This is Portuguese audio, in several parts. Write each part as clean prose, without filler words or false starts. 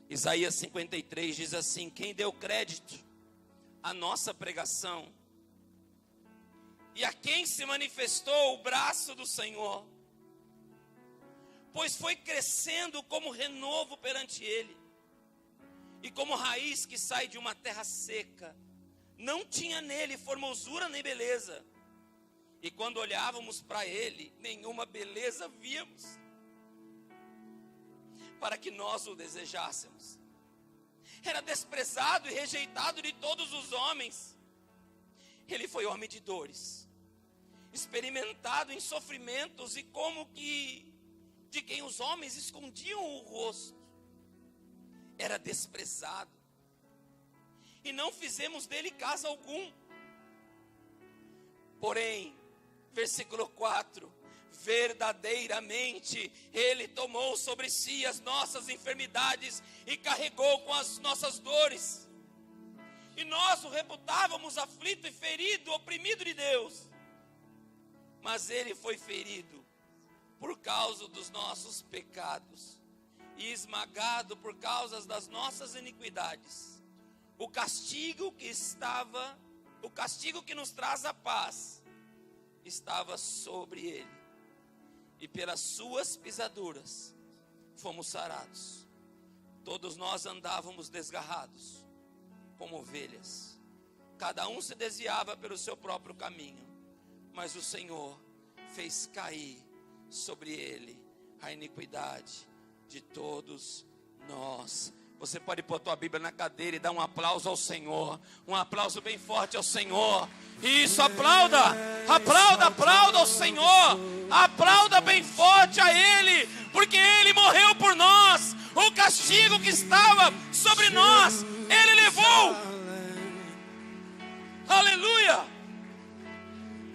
Isaías 53 diz assim: quem deu crédito à nossa pregação e a quem se manifestou o braço do Senhor, pois foi crescendo como renovo perante ele, e como raiz que sai de uma terra seca, não tinha nele formosura nem beleza, e quando olhávamos para ele, nenhuma beleza víamos, para que nós o desejássemos. Era desprezado e rejeitado de todos os homens. Ele foi homem de dores, experimentado em sofrimentos, e como que de quem os homens escondiam o rosto. Era desprezado, e não fizemos dele caso algum. Porém, versículo 4, verdadeiramente ele tomou sobre si as nossas enfermidades e carregou com as nossas dores, e nós o reputávamos aflito e ferido, oprimido de Deus, mas ele foi ferido por causa dos nossos pecados e esmagado por causa das nossas iniquidades. O castigo que nos traz a paz estava sobre ele, e pelas suas pisaduras fomos sarados. Todos nós andávamos desgarrados como ovelhas, cada um se desviava pelo seu próprio caminho, mas o Senhor fez cair sobre ele a iniquidade de todos nós. Você pode pôr a tua Bíblia na cadeira e dar um aplauso ao Senhor, um aplauso bem forte ao Senhor. Isso, aplauda, aplauda, aplauda ao Senhor, aplauda bem forte a Ele, porque Ele morreu por nós. O castigo que estava sobre nós, Ele levou. Aleluia.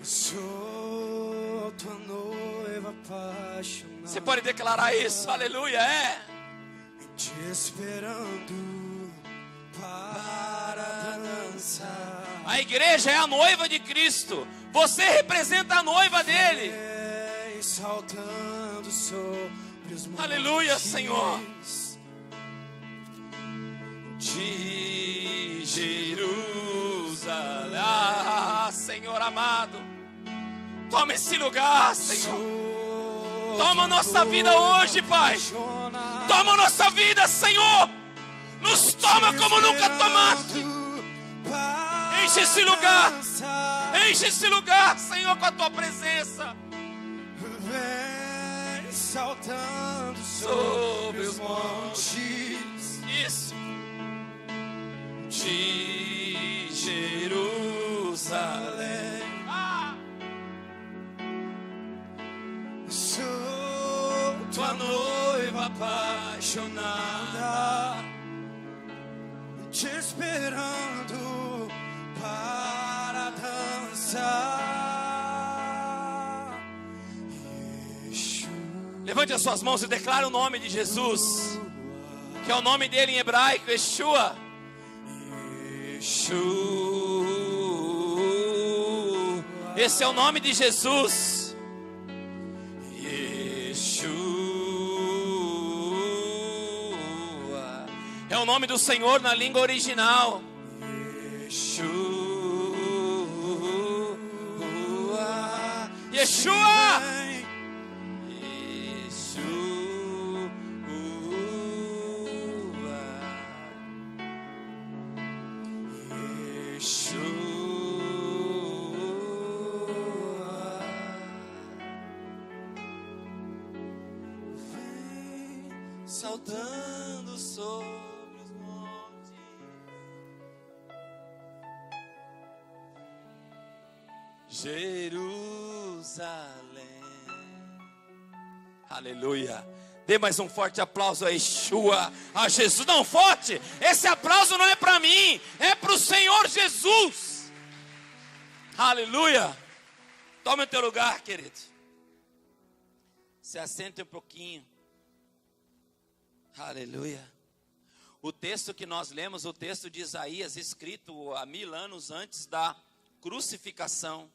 Sou tua noiva apaixonada. Você pode declarar isso, aleluia, te esperando para dançar. A igreja é a noiva de Cristo, você representa a noiva dele. Saltando sobre os montes. Aleluia, Senhor. De Jerusalém, Senhor amado, toma esse lugar, Senhor. Toma a nossa vida hoje, Pai. Toma a nossa vida, Senhor. Nos toma como nunca tomaste. Enche esse lugar. Enche esse lugar, Senhor, com a tua presença. Vem saltando sobre os montes. Isso. De Jerusalém. Sou tua noiva apaixonada, te esperando para dançar. Levante as suas mãos e declare o nome de Jesus, que é o nome dele em hebraico, Yeshua. Esse é o nome de Jesus. É o nome do Senhor na língua original. Yeshua. Saltando sobre os montes. Jerusalém. Aleluia. Dê mais um forte aplauso a Yeshua, a Jesus. Não, forte. Esse aplauso não é para mim, é para o Senhor Jesus. Aleluia. Tome o teu lugar, querido. Se assente um pouquinho. Aleluia. O texto que nós lemos, o texto de Isaías, escrito há 1000 anos antes da crucificação.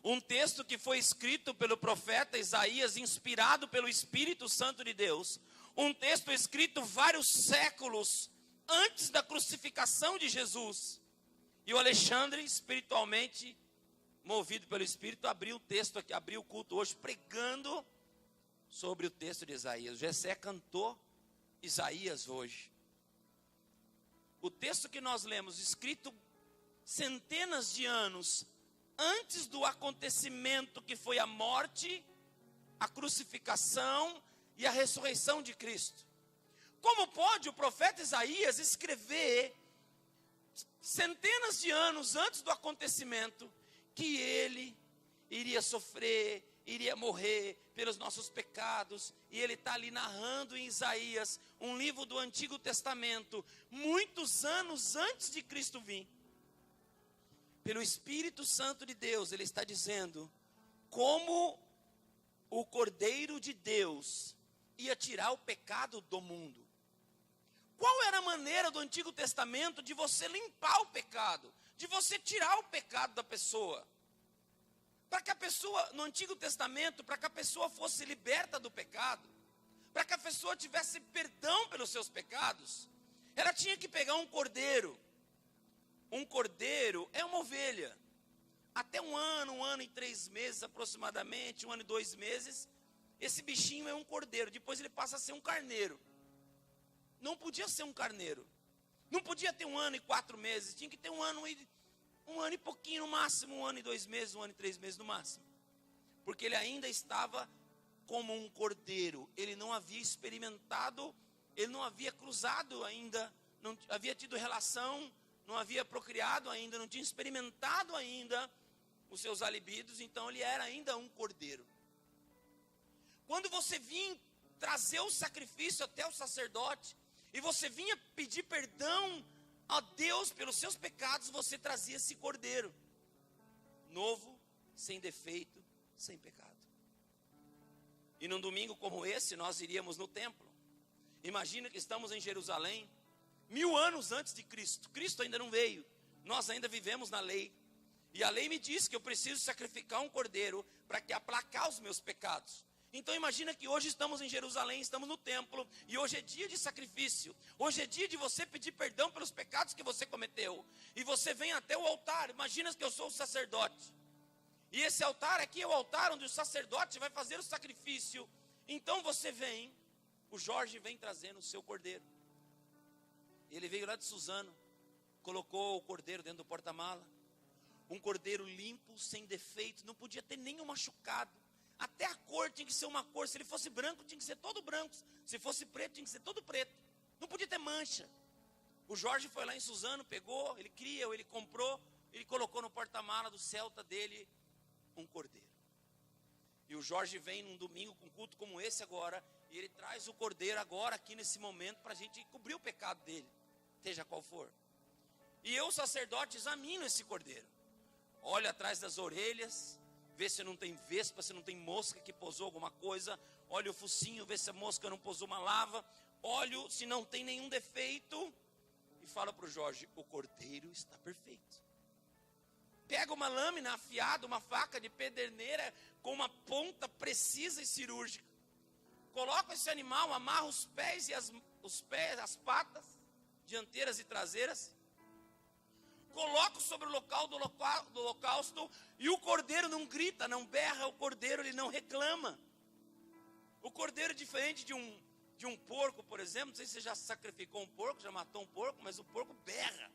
Um texto que foi escrito pelo profeta Isaías, inspirado pelo Espírito Santo de Deus. Um texto escrito vários séculos antes da crucificação de Jesus. E o Alexandre, espiritualmente movido pelo Espírito, abriu o texto aqui, abriu o culto hoje pregando sobre o texto de Isaías. O Gessé cantou Isaías hoje. O texto que nós lemos, escrito centenas de anos antes do acontecimento que foi a morte, a crucificação e a ressurreição de Cristo. Como pode o profeta Isaías escrever centenas de anos antes do acontecimento que ele iria sofrer, iria morrer pelos nossos pecados, e ele está ali narrando em Isaías, um livro do Antigo Testamento, muitos anos antes de Cristo vir. Pelo Espírito Santo de Deus, ele está dizendo como o Cordeiro de Deus ia tirar o pecado do mundo. Qual era a maneira do Antigo Testamento de você limpar o pecado, de você tirar o pecado da pessoa? Para que a pessoa, no Antigo Testamento, para que a pessoa fosse liberta do pecado, para que a pessoa tivesse perdão pelos seus pecados, ela tinha que pegar um cordeiro. Um cordeiro é uma ovelha. Até um ano e 3 meses aproximadamente, 1 ano e 2 meses, esse bichinho é um cordeiro. Depois ele passa a ser um carneiro. Não podia ser um carneiro. Não podia ter 1 ano e 4 meses. Tinha que ter 1 ano e pouquinho no máximo, 1 ano e 2 meses, 1 ano e 3 meses no máximo. Porque ele ainda estava como um cordeiro. Ele não havia experimentado, ele não havia cruzado ainda, não havia tido relação, não havia procriado ainda, não tinha experimentado ainda os seus libidos, então ele era ainda um cordeiro. Quando você vinha trazer o sacrifício até o sacerdote, e você vinha pedir perdão a Deus pelos seus pecados, você trazia esse cordeiro, novo, sem defeito, sem pecado. E num domingo como esse, nós iríamos no templo. Imagina que estamos em Jerusalém, 1000 anos antes de Cristo. Cristo ainda não veio. Nós ainda vivemos na lei. E a lei me diz que eu preciso sacrificar um cordeiro para que aplacar os meus pecados. Então imagina que hoje estamos em Jerusalém, estamos no templo, e hoje é dia de sacrifício. Hoje é dia de você pedir perdão pelos pecados que você cometeu. E você vem até o altar. Imagina que eu sou o sacerdote. E esse altar aqui é o altar onde o sacerdote vai fazer o sacrifício. Então você vem, o Jorge vem trazendo o seu cordeiro. Ele veio lá de Suzano, colocou o cordeiro dentro do porta-mala. Um cordeiro limpo, sem defeito, não podia ter nenhum machucado. Até a cor tinha que ser uma cor. Se ele fosse branco, tinha que ser todo branco. Se fosse preto, tinha que ser todo preto. Não podia ter mancha. O Jorge foi lá em Suzano, pegou, ele criou, ele comprou, ele colocou no porta-mala do Celta dele um cordeiro. E o Jorge vem num domingo com um culto como esse agora, e ele traz o cordeiro agora aqui nesse momento para a gente cobrir o pecado dele, seja qual for. E eu, sacerdote, examino esse cordeiro. Olho atrás das orelhas, vê se não tem vespa, se não tem mosca que pousou alguma coisa. Olho o focinho, vê se a mosca não pousou uma lava. Olho se não tem nenhum defeito. E falo para o Jorge, o cordeiro está perfeito. Pega uma lâmina afiada, uma faca de pederneira com uma ponta precisa e cirúrgica. Coloca esse animal, amarra os pés e as patas, dianteiras e traseiras. Coloco sobre o local do holocausto, e o cordeiro não grita, não berra, o cordeiro ele não reclama. O cordeiro é diferente de um porco, por exemplo. Não sei se você já sacrificou um porco, já matou um porco, mas o porco berra.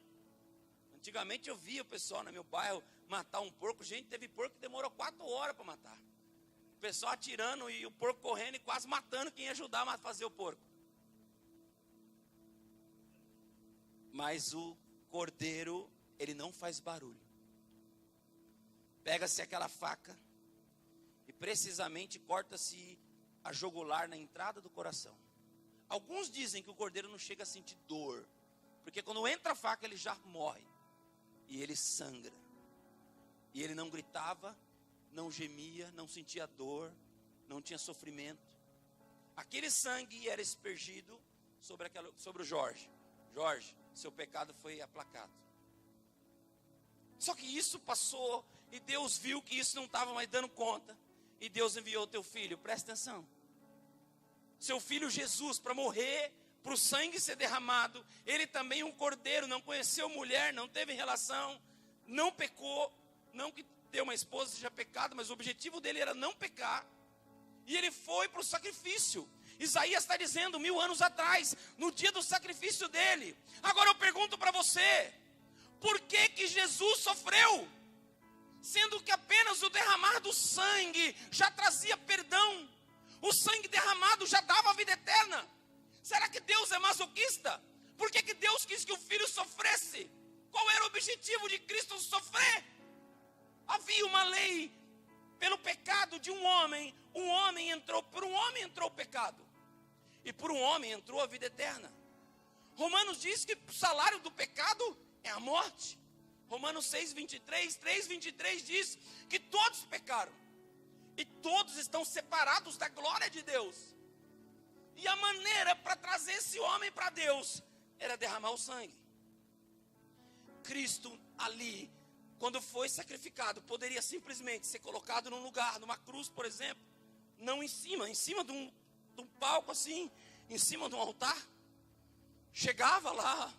Antigamente eu via o pessoal no meu bairro matar um porco. Gente, teve porco que demorou 4 horas para matar. O pessoal atirando e o porco correndo e quase matando quem ia ajudar a fazer o porco. Mas o cordeiro, ele não faz barulho. Pega-se aquela faca e precisamente corta-se a jugular na entrada do coração. Alguns dizem que o cordeiro não chega a sentir dor, porque quando entra a faca ele já morre. E ele sangra. E ele não gritava, não gemia, não sentia dor, não tinha sofrimento. Aquele sangue era aspergido sobre o Jorge. Jorge, seu pecado foi aplacado. Só que isso passou e Deus viu que isso não estava mais dando conta. E Deus enviou o teu filho, presta atenção. seu filho Jesus para morrer, para o sangue ser derramado. Ele também, um cordeiro, não conheceu mulher, não teve relação, não pecou. Não que ter uma esposa seja pecado, mas o objetivo dele era não pecar. E ele foi para o sacrifício. Isaías está dizendo 1000 anos atrás, no dia do sacrifício dele. Agora eu pergunto para você, por que que Jesus sofreu? Sendo que apenas o derramar do sangue já trazia perdão. O sangue derramado já dava a vida eterna. Será que Deus é masoquista? Por que que Deus quis que o Filho sofresse? Qual era o objetivo de Cristo sofrer? Havia uma lei pelo pecado de um homem entrou, por um homem entrou o pecado. E por um homem entrou a vida eterna. Romanos diz que o salário do pecado é a morte. Romanos 6:23, 3:23 diz que todos pecaram. E todos estão separados da glória de Deus. E a maneira para trazer esse homem para Deus era derramar o sangue. Cristo ali, quando foi sacrificado, poderia simplesmente ser colocado num lugar, numa cruz, por exemplo. Não em cima de um palco assim, em cima de um altar. Chegava lá,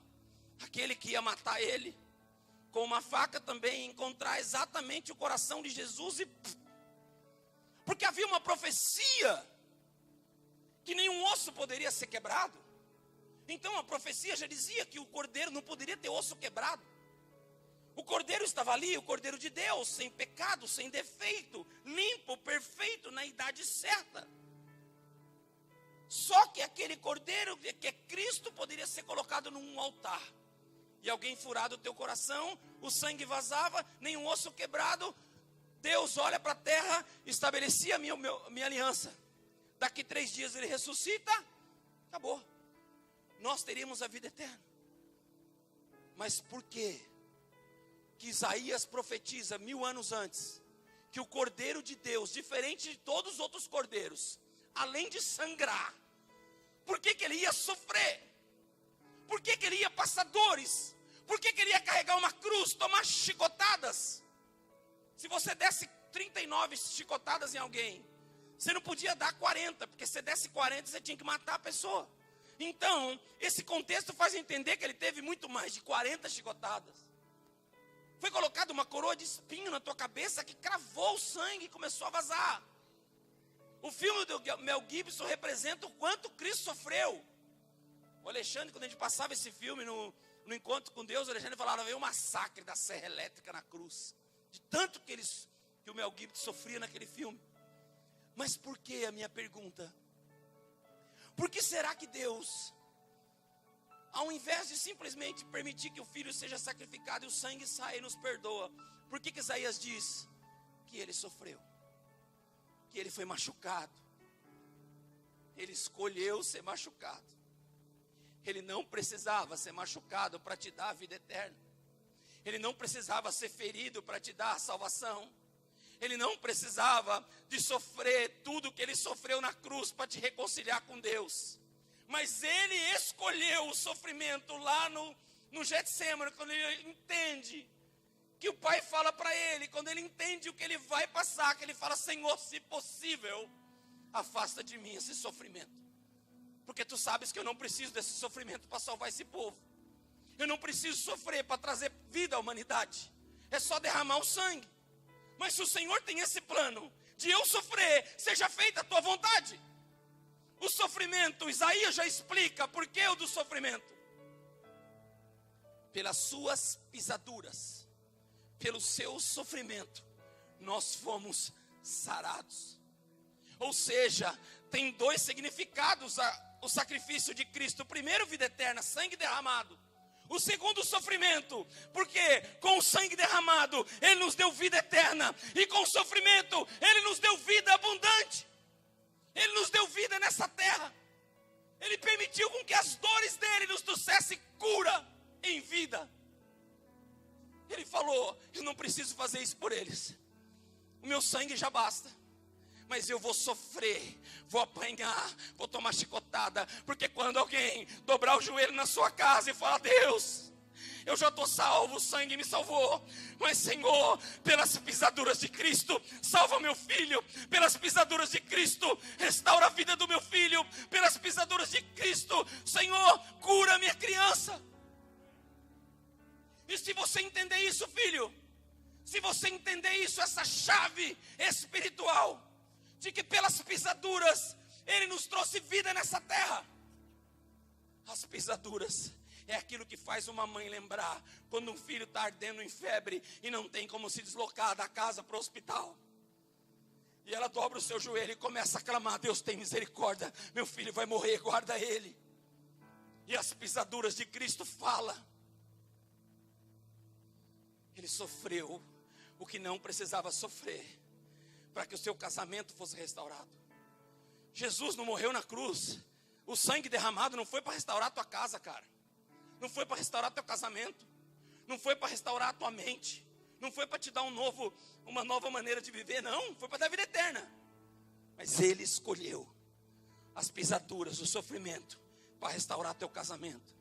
aquele que ia matar ele, com uma faca também, encontrar exatamente o coração de Jesus e... Porque havia uma profecia que nenhum osso poderia ser quebrado. Então a profecia já dizia que o cordeiro não poderia ter osso quebrado. O cordeiro estava ali, o cordeiro de Deus, sem pecado, sem defeito, limpo, perfeito, na idade certa. Só que aquele cordeiro, que é Cristo, poderia ser colocado num altar. E alguém furado o teu coração, o sangue vazava, nenhum osso quebrado. Deus olha para a terra, estabelecia a minha aliança. Daqui 3 dias ele ressuscita, acabou. Nós teríamos a vida eterna. Mas por quê? Que Isaías profetiza 1000 anos antes, que o Cordeiro de Deus, diferente de todos os outros cordeiros, além de sangrar, por que que ele ia sofrer? Por que que ele ia passar dores? Por que que ele ia carregar uma cruz, tomar chicotadas? Se você desse 39 chicotadas em alguém, você não podia dar 40, porque se desse 40, você tinha que matar a pessoa. Então, esse contexto faz entender que ele teve muito mais de 40 chicotadas. Foi colocada uma coroa de espinho na tua cabeça que cravou o sangue e começou a vazar. O filme do Mel Gibson representa o quanto Cristo sofreu. O Alexandre, quando a gente passava esse filme no encontro com Deus, o Alexandre falava, veio um massacre da serra elétrica na cruz. De tanto que o Mel Gibson sofria naquele filme. Mas por que, a minha pergunta? Por que será que Deus, ao invés de simplesmente permitir que o filho seja sacrificado e o sangue saia, nos perdoa? Por que Isaías diz que ele sofreu? Que ele foi machucado. Ele escolheu ser machucado. Ele não precisava ser machucado para te dar a vida eterna. Ele não precisava ser ferido para te dar a salvação. Ele não precisava de sofrer tudo que ele sofreu na cruz para te reconciliar com Deus. Mas ele escolheu o sofrimento lá no Getsemane, quando ele entende que o Pai fala para ele, quando ele entende o que ele vai passar, que ele fala, Senhor, se possível, afasta de mim esse sofrimento. Porque tu sabes que eu não preciso desse sofrimento para salvar esse povo. Eu não preciso sofrer para trazer vida à humanidade. É só derramar o sangue. Mas se o Senhor tem esse plano de eu sofrer, seja feita a tua vontade. O sofrimento, Isaías já explica por que o do sofrimento. Pelas suas pisaduras, pelo seu sofrimento, nós fomos sarados. Ou seja, tem 2 significados o sacrifício de Cristo. O primeiro, vida eterna, sangue derramado. O segundo, sofrimento, porque com o sangue derramado, Ele nos deu vida eterna. E com o sofrimento, Ele nos deu vida abundante. Ele nos deu vida nessa terra. Ele permitiu com que as dores dele nos trouxessem cura em vida. Ele falou, eu não preciso fazer isso por eles. O meu sangue já basta. Mas eu vou sofrer, vou apanhar, vou tomar chicotada. Porque quando alguém dobrar o joelho na sua casa e falar, Deus, eu já estou salvo, o sangue me salvou. Mas Senhor, pelas pisaduras de Cristo, salva meu filho. Pelas pisaduras de Cristo, restaura a vida do meu filho. Pelas pisaduras de Cristo, Senhor, cura minha criança. E se você entender isso, filho, se você entender isso, essa chave espiritual, de que pelas pisaduras Ele nos trouxe vida nessa terra. As pisaduras é aquilo que faz uma mãe lembrar quando um filho está ardendo em febre e não tem como se deslocar da casa para o hospital. E ela dobra o seu joelho e começa a clamar: Deus tem misericórdia, meu filho vai morrer, guarda ele. E as pisaduras de Cristo falam. Ele sofreu o que não precisava sofrer para que o seu casamento fosse restaurado. Jesus não morreu na cruz. O sangue derramado não foi para restaurar a tua casa, cara. Não foi para restaurar teu casamento. Não foi para restaurar a tua mente. Não foi para te dar uma nova maneira de viver, não. Foi para dar vida eterna. Mas Ele escolheu as pisaduras, o sofrimento, para restaurar teu casamento,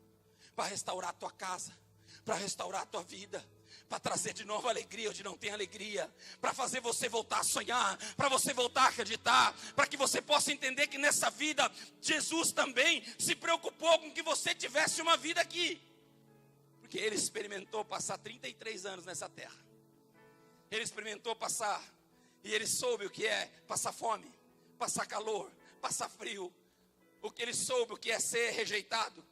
para restaurar a tua casa, para restaurar a tua vida, para trazer de novo alegria onde não tem alegria, para fazer você voltar a sonhar, para você voltar a acreditar, para que você possa entender que nessa vida, Jesus também se preocupou com que você tivesse uma vida aqui, porque Ele experimentou passar 33 anos nessa terra, Ele experimentou passar, e Ele soube o que é passar fome, passar calor, passar frio, Ele soube o que é ser rejeitado,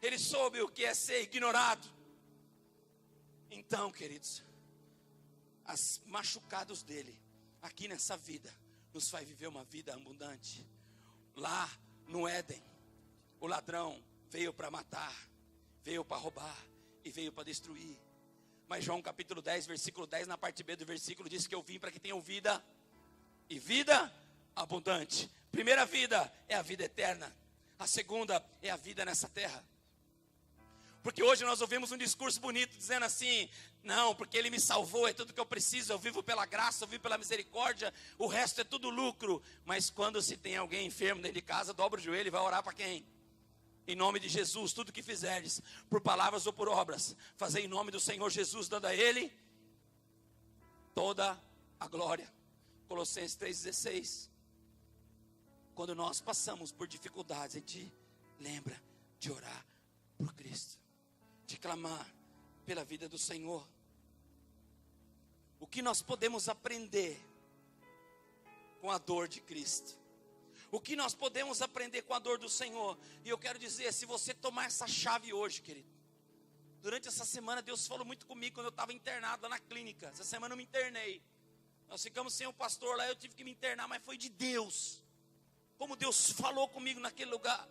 Ele soube o que é ser ignorado. Então, queridos, as machucados dele, aqui nessa vida, nos faz viver uma vida abundante. Lá no Éden, o ladrão veio para matar, veio para roubar e veio para destruir. Mas João capítulo 10, versículo 10, na parte B do versículo, diz que eu vim para que tenham vida, e vida abundante. Primeira vida é a vida eterna, a segunda é a vida nessa terra. Porque hoje nós ouvimos um discurso bonito dizendo assim: não, porque Ele me salvou, é tudo que eu preciso, eu vivo pela graça, eu vivo pela misericórdia, o resto é tudo lucro. Mas quando se tem alguém enfermo dentro de casa, dobra o joelho e vai orar para quem? Em nome de Jesus, tudo que fizerdes, por palavras ou por obras, fazei em nome do Senhor Jesus, dando a Ele toda a glória. Colossenses 3,16. Quando nós passamos por dificuldades, a gente lembra de orar por Cristo, de clamar pela vida do Senhor. O que nós podemos aprender com a dor de Cristo? O que nós podemos aprender com a dor do Senhor? E eu quero dizer, se você tomar essa chave hoje, querido, durante essa semana Deus falou muito comigo quando eu estava internado lá na clínica. Essa semana eu me internei. Nós ficamos sem o pastor lá, eu tive que me internar, mas foi de Deus. Como Deus falou comigo naquele lugar.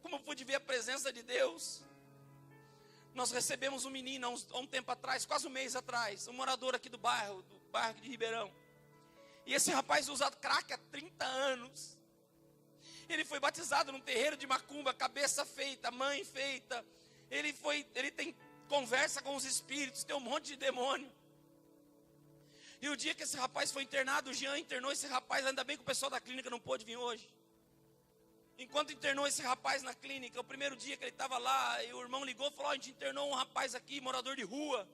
Como eu pude ver a presença de Deus. Nós recebemos um menino há um tempo atrás, quase um mês atrás, um morador aqui do bairro de Ribeirão. E esse rapaz usa crack há 30 anos. Ele foi batizado num terreiro de macumba, cabeça feita, mãe feita. Ele tem conversa com os espíritos, tem um monte de demônio. E o dia que esse rapaz foi internado, o Jean internou esse rapaz, ainda bem que o pessoal da clínica não pôde vir hoje. Enquanto internou esse rapaz na clínica, o primeiro dia que ele estava lá, e o irmão ligou e falou: a gente internou um rapaz aqui, morador de rua.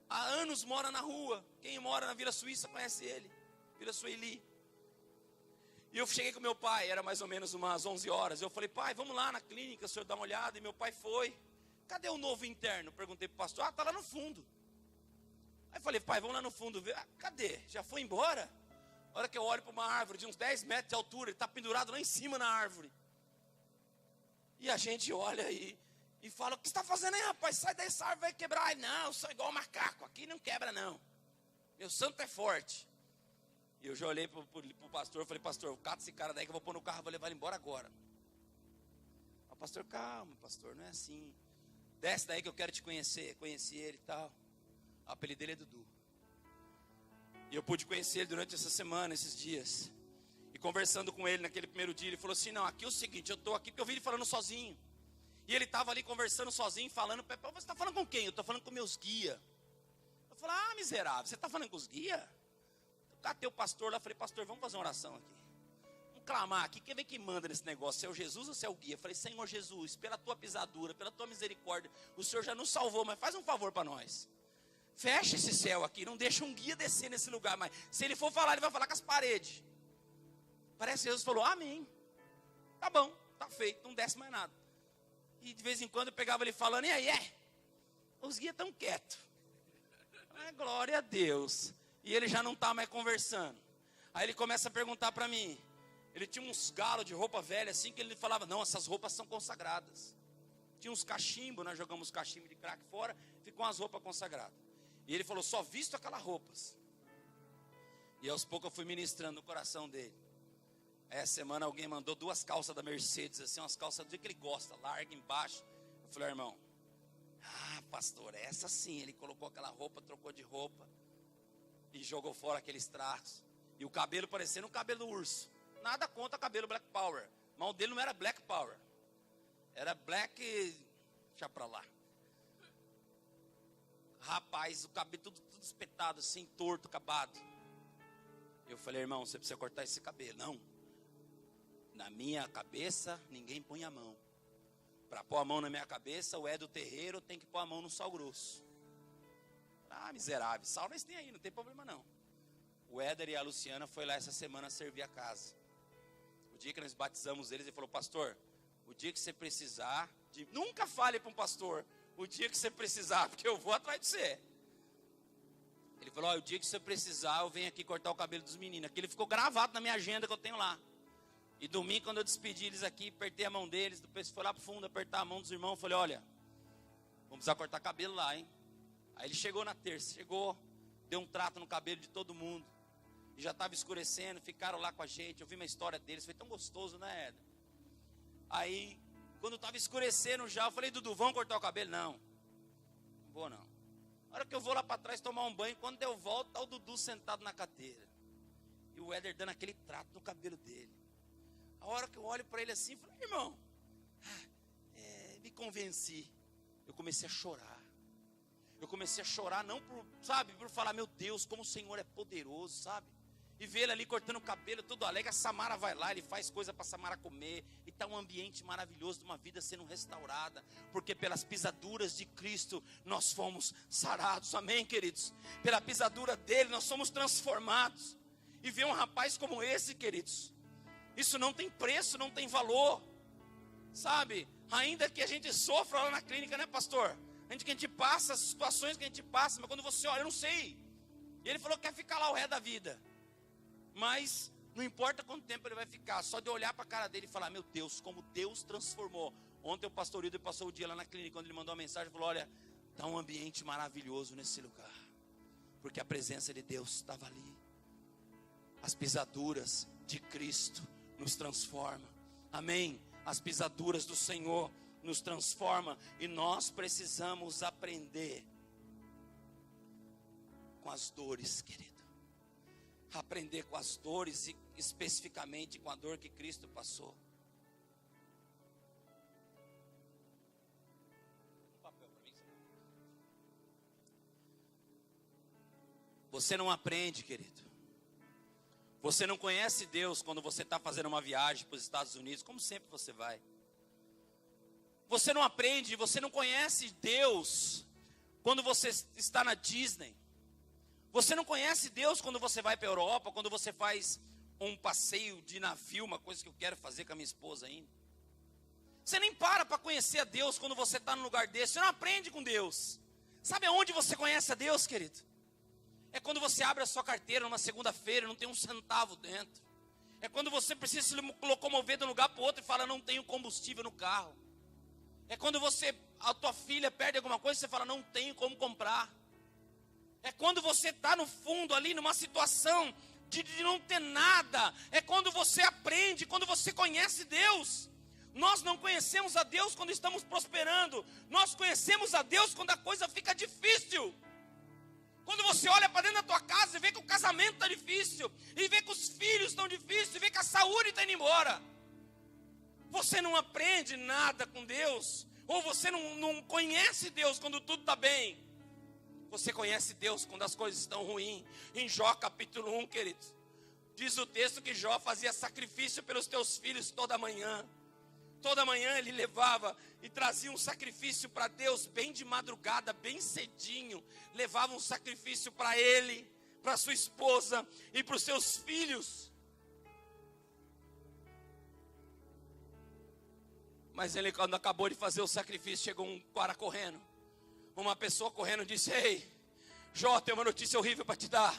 Há anos mora na rua. Quem mora na Vila Suíça conhece ele, Vila Sueli. E eu cheguei com meu pai, era mais ou menos umas 11 horas. Eu falei: pai, vamos lá na clínica, o senhor dá uma olhada. E meu pai foi. Cadê o novo interno? Perguntei para o pastor. Está lá no fundo. Aí falei: pai, vamos lá no fundo ver. Cadê? Já foi embora? A hora que eu olho para uma árvore de uns 10 metros de altura, ele está pendurado lá em cima na árvore. E a gente olha e fala: o que você está fazendo aí, rapaz? Sai dessa árvore, vai quebrar. Ai, não, eu sou igual macaco, aqui não quebra não. Meu santo é forte. E eu já olhei para o pastor e falei: pastor, cata esse cara daí que eu vou pôr no carro e vou levar ele embora agora. O pastor: calma, pastor, não é assim. Desce daí que eu quero te conhecer. Conheci ele e tal. O apelido dele é Dudu. E eu pude conhecer ele durante essa semana, esses dias. E conversando com ele naquele primeiro dia, ele falou assim: não, aqui é o seguinte, eu estou aqui porque eu vi ele falando sozinho. E ele estava ali conversando sozinho, falando: você está falando com quem? Eu estou falando com meus guias. Eu falei: ah, miserável, você está falando com os guias? Eu catei o pastor lá, falei: pastor, vamos fazer uma oração aqui. Vamos clamar aqui, quem vem que manda nesse negócio? Se é o Jesus ou se é o guia? Eu falei, Senhor Jesus, pela tua pisadura, pela tua misericórdia, o Senhor já nos salvou, mas faz um favor para nós. Fecha esse céu aqui, não deixa um guia descer nesse lugar, mas se ele for falar, ele vai falar com as paredes. Parece que Jesus falou, amém. Tá bom, tá feito, não desce mais nada. E de vez em quando eu pegava ele falando, e aí, os guias estão quietos. Glória a Deus. E ele já não está mais conversando. Aí ele começa a perguntar para mim. Ele tinha uns galos de roupa velha assim, que ele falava, não, essas roupas são consagradas. Tinha uns cachimbos, nós jogamos cachimbo de crack fora, ficou umas roupas consagradas. E ele falou, só visto aquelas roupas. E aos poucos eu fui ministrando no coração dele. Essa semana alguém mandou 2 calças da Mercedes, assim, umas calças do jeito que ele gosta, larga embaixo. Eu falei, irmão, pastor, essa sim. Ele colocou aquela roupa, trocou de roupa e jogou fora aqueles trachos. E o cabelo parecendo um cabelo do urso. Nada contra cabelo Black Power, mas o dele não era Black Power, era Black, deixa pra lá. Rapaz, o cabelo tudo espetado assim, torto, acabado. Eu falei, irmão, você precisa cortar esse cabelo. Não, na minha cabeça ninguém põe a mão. Para pôr a mão na minha cabeça, o do terreiro tem que pôr a mão no sal grosso. Miserável, sal nós tem aí, não tem problema não. O Éder e a Luciana foi lá essa semana servir a casa. O dia que nós batizamos eles, ele falou, pastor, o dia que você precisar, nunca fale para um pastor, o dia que você precisar, porque eu vou atrás de você. Ele falou, o dia que você precisar, eu venho aqui cortar o cabelo dos meninos. Aquilo ficou gravado na minha agenda que eu tenho lá. E domingo, quando eu despedi eles aqui, apertei a mão deles, depois foi lá pro fundo, apertar a mão dos irmãos, falei, olha, vamos precisar cortar cabelo lá, hein? Aí ele chegou na terça, deu um trato no cabelo de todo mundo. E já estava escurecendo, ficaram lá com a gente, eu vi uma história deles, foi tão gostoso, né, Éder? Aí, quando estava escurecendo já, eu falei, Dudu, vamos cortar o cabelo? Não vou não. Na hora que eu vou lá para trás tomar um banho, quando eu volto, está o Dudu sentado na cadeira. E o Éder dando aquele trato no cabelo dele. A hora que eu olho para ele assim, eu falei, irmão, me convenci. Eu comecei a chorar. Eu comecei a chorar não por falar, meu Deus, como o Senhor é poderoso, sabe? E ver ele ali cortando o cabelo, todo alegre. A Samara vai lá, ele faz coisa para a Samara comer. E está um ambiente maravilhoso de uma vida sendo restaurada. Porque pelas pisaduras de Cristo nós fomos sarados. Amém, queridos? Pela pisadura dele nós somos transformados. E ver um rapaz como esse, queridos, isso não tem preço, não tem valor. Sabe? Ainda que a gente sofra lá na clínica, né, pastor? Que a gente passa, as situações que a gente passa. Mas quando você olha, eu não sei. E ele falou que quer ficar lá o resto da vida. Mas não importa quanto tempo ele vai ficar, só de olhar para a cara dele e falar, meu Deus, como Deus transformou. Ontem o pastor Hildo passou o dia lá na clínica, quando ele mandou uma mensagem, falou, olha, está um ambiente maravilhoso nesse lugar, porque a presença de Deus estava ali. As pisaduras de Cristo nos transformam, amém? As pisaduras do Senhor nos transformam, e nós precisamos aprender com as dores, querido. Aprender com as dores e especificamente com a dor que Cristo passou. Você não aprende, querido. Você não conhece Deus quando você está fazendo uma viagem para os Estados Unidos, como sempre você vai. Você não aprende, você não conhece Deus quando você está na Disney. Você não conhece Deus quando você vai para a Europa, quando você faz um passeio de navio, uma coisa que eu quero fazer com a minha esposa ainda. Você nem para conhecer a Deus quando você está num lugar desse, você não aprende com Deus. Sabe aonde você conhece a Deus, querido? É quando você abre a sua carteira numa segunda-feira e não tem um centavo dentro. É quando você precisa se locomover de um lugar para o outro e fala, não tenho combustível no carro. É quando a tua filha perde alguma coisa e você fala, não tenho como comprar. É quando você está no fundo ali, numa situação de não ter nada. É quando você aprende, quando você conhece Deus. Nós não conhecemos a Deus quando estamos prosperando. Nós conhecemos a Deus quando a coisa fica difícil. Quando você olha para dentro da tua casa e vê que o casamento está difícil, e vê que os filhos estão difíceis, e vê que a saúde está indo embora. Você não aprende nada com Deus, ou você não conhece Deus quando tudo está bem. Você conhece Deus quando as coisas estão ruins. Em Jó capítulo 1, queridos, Diz o texto que Jó fazia sacrifício pelos teus filhos toda manhã. Toda manhã ele levava e trazia um sacrifício para Deus, bem de madrugada, bem cedinho. Levava um sacrifício para ele, para sua esposa e para os seus filhos. Mas ele, quando acabou de fazer o sacrifício, chegou um cara correndo. Uma pessoa correndo disse: ei, Jó, eu tenho uma notícia horrível para te dar.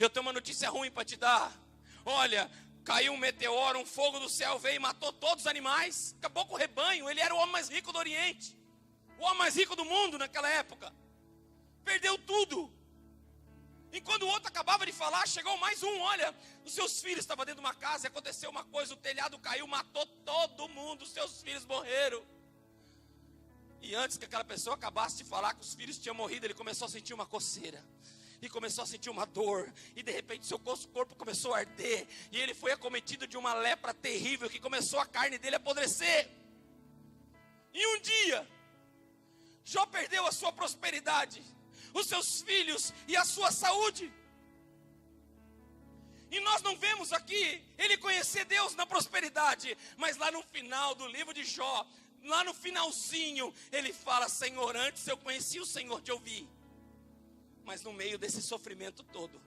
Eu tenho uma notícia ruim para te dar. Olha, caiu um meteoro, um fogo do céu veio e matou todos os animais. Acabou com o rebanho. Ele era o homem mais rico do Oriente. O homem mais rico do mundo naquela época. Perdeu tudo. Enquanto o outro acabava de falar, chegou mais um. Olha, os seus filhos estavam dentro de uma casa e aconteceu uma coisa. O telhado caiu, matou todo mundo. Os seus filhos morreram. E antes que aquela pessoa acabasse de falar que os filhos tinham morrido, ele começou a sentir uma coceira. E começou a sentir uma dor. E de repente seu corpo começou a arder. E ele foi acometido de uma lepra terrível, que começou a carne dele a apodrecer. E um dia, Jó perdeu a sua prosperidade, os seus filhos e a sua saúde. E nós não vemos aqui ele conhecer Deus na prosperidade. Mas lá no final do livro de Jó, lá no finalzinho, ele fala: Senhor, antes eu conheci o Senhor de ouvir, mas no meio desse sofrimento todo,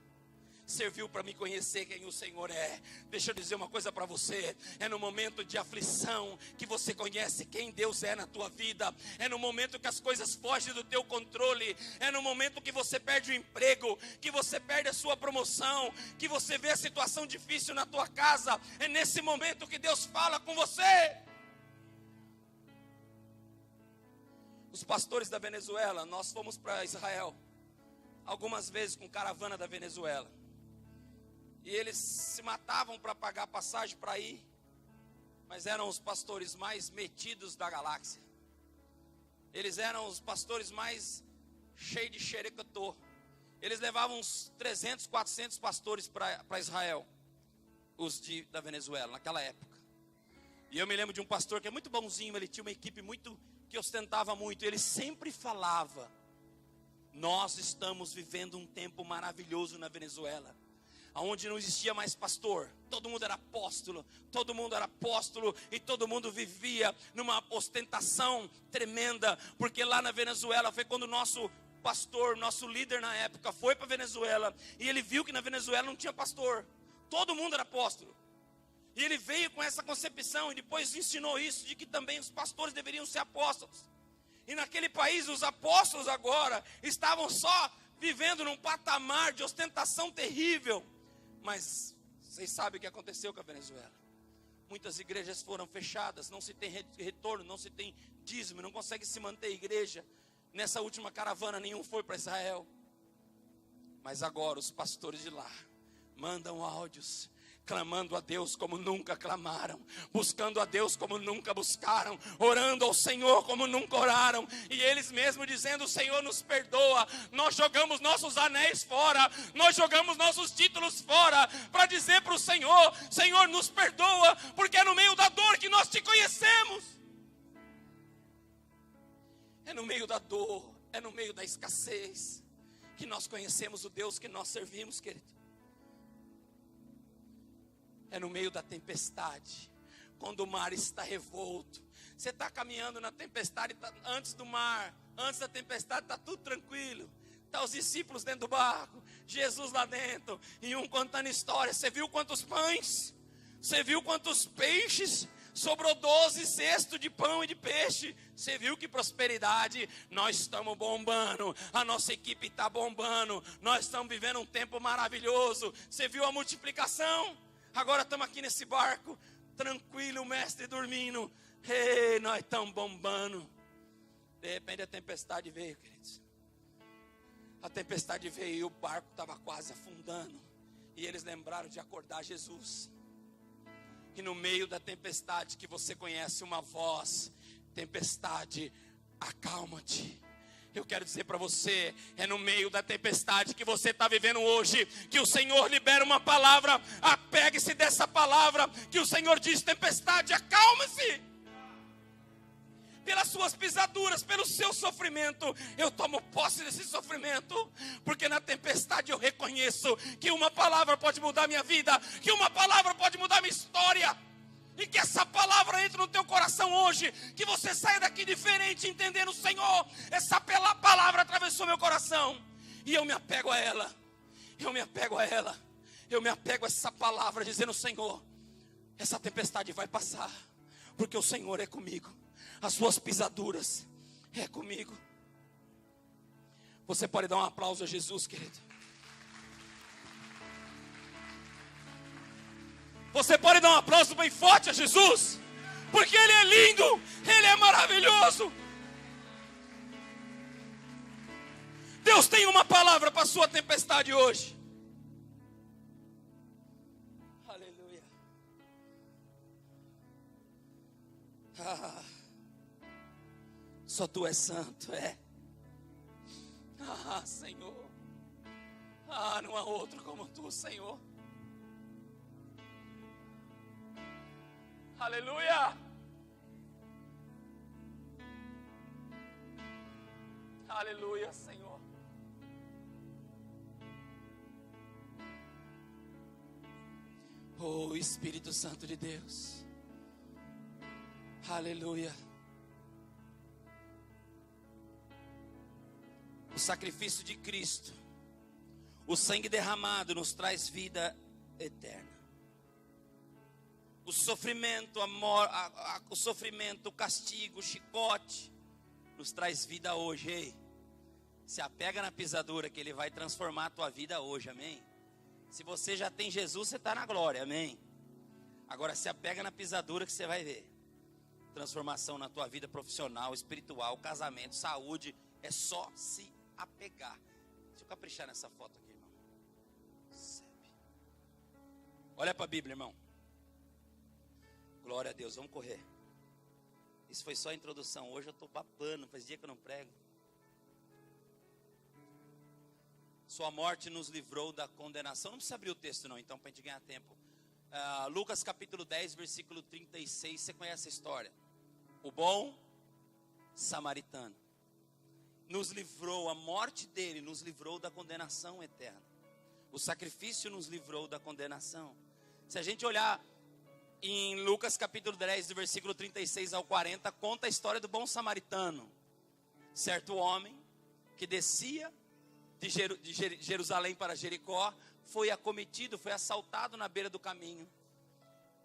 serviu para me conhecer quem o Senhor é. Deixa eu dizer uma coisa para você: é no momento de aflição que você conhece quem Deus é na tua vida. É no momento que as coisas fogem do teu controle. É no momento que você perde o emprego, que você perde a sua promoção, que você vê a situação difícil na tua casa. É nesse momento que Deus fala com você. Os pastores da Venezuela, nós fomos para Israel algumas vezes com caravana da Venezuela. E eles se matavam para pagar passagem para ir. Mas eram os pastores mais metidos da galáxia. Eles eram os pastores mais cheios de xerecatô. Eles levavam uns 300, 400 pastores para Israel. Os da Venezuela, naquela época. E eu me lembro de um pastor que é muito bonzinho. Ele tinha uma equipe que ostentava muito. Ele sempre falava: nós estamos vivendo um tempo maravilhoso na Venezuela, onde não existia mais pastor, todo mundo era apóstolo, e todo mundo vivia numa ostentação tremenda, porque lá na Venezuela foi quando o nosso pastor, nosso líder na época, foi para a Venezuela, e ele viu que na Venezuela não tinha pastor, todo mundo era apóstolo, e ele veio com essa concepção, e depois ensinou isso, de que também os pastores deveriam ser apóstolos. E naquele país os apóstolos agora estavam só vivendo num patamar de ostentação terrível. Mas vocês sabem o que aconteceu com a Venezuela. Muitas igrejas foram fechadas, não se tem retorno, não se tem dízimo, não consegue se manter a igreja. Nessa última caravana nenhum foi para Israel. Mas agora os pastores de lá mandam áudios, clamando a Deus como nunca clamaram, buscando a Deus como nunca buscaram, orando ao Senhor como nunca oraram, e eles mesmos dizendo: Senhor, nos perdoa, nós jogamos nossos anéis fora, nós jogamos nossos títulos fora, para dizer para o Senhor: Senhor, nos perdoa, porque é no meio da dor que nós te conhecemos, é no meio da dor, é no meio da escassez, que nós conhecemos o Deus que nós servimos, querido. É no meio da tempestade, quando o mar está revolto. Você está caminhando na tempestade, antes do mar, antes da tempestade, está tudo tranquilo. Está os discípulos dentro do barco, Jesus lá dentro, e um contando história. Você viu quantos pães? Você viu quantos peixes? Sobrou 12 cestos de pão e de peixe. Você viu que prosperidade? Nós estamos bombando, a nossa equipe está bombando, nós estamos vivendo um tempo maravilhoso. Você viu a multiplicação? Agora estamos aqui nesse barco, tranquilo, o mestre dormindo. Ei, nós estamos bombando. De repente a tempestade veio, queridos. A tempestade veio e o barco estava quase afundando. E eles lembraram de acordar Jesus. E no meio da tempestade que você conhece uma voz: tempestade, acalma-te. Eu quero dizer para você, é no meio da tempestade que você está vivendo hoje, que o Senhor libera uma palavra. Apegue-se dessa palavra, que o Senhor diz: tempestade, acalma-se. pelas suas pisaduras, pelo seu sofrimento. Eu tomo posse desse sofrimento, porque na tempestade eu reconheço que uma palavra pode mudar minha vida, que uma palavra pode mudar minha história. E que essa palavra entre no teu coração hoje, que você saia daqui diferente, entendendo: Senhor, essa palavra atravessou meu coração, e eu me apego a ela, eu me apego a ela, eu me apego a essa palavra, dizendo: Senhor, essa tempestade vai passar, porque o Senhor é comigo, as suas pisaduras é comigo. Você pode dar um aplauso a Jesus, querido? Você pode dar um aplauso bem forte a Jesus? Porque Ele é lindo, Ele é maravilhoso. Deus tem uma palavra para a sua tempestade hoje. Aleluia. Só Tu és santo, é. Senhor. Não há outro como Tu, Senhor. Aleluia. Aleluia, Senhor. Oh, Espírito Santo de Deus. Aleluia. O sacrifício de Cristo, o sangue derramado, nos traz vida eterna. O sofrimento, o sofrimento, o castigo, o chicote, nos traz vida hoje. Ei, se apega na pisadura, que Ele vai transformar a tua vida hoje, amém? Se você já tem Jesus, você está na glória, amém? Agora se apega na pisadura, que você vai ver transformação na tua vida profissional, espiritual, casamento, saúde. É só se apegar. Deixa eu caprichar nessa foto aqui, irmão. Olha para a Bíblia, irmão. Glória a Deus, vamos correr. Isso foi só a introdução. Hoje eu estou babando, faz dia que eu não prego. Sua morte nos livrou da condenação. Não precisa abrir o texto não, então, para a gente ganhar tempo. Lucas capítulo 10, versículo 36. Você conhece a história? O bom samaritano nos livrou, a morte dele nos livrou da condenação eterna. O sacrifício nos livrou da condenação. Se a gente olhar em Lucas capítulo 10, do versículo 36 ao 40, conta a história do bom samaritano. Certo homem que descia de Jerusalém para Jericó, foi acometido, foi assaltado na beira do caminho.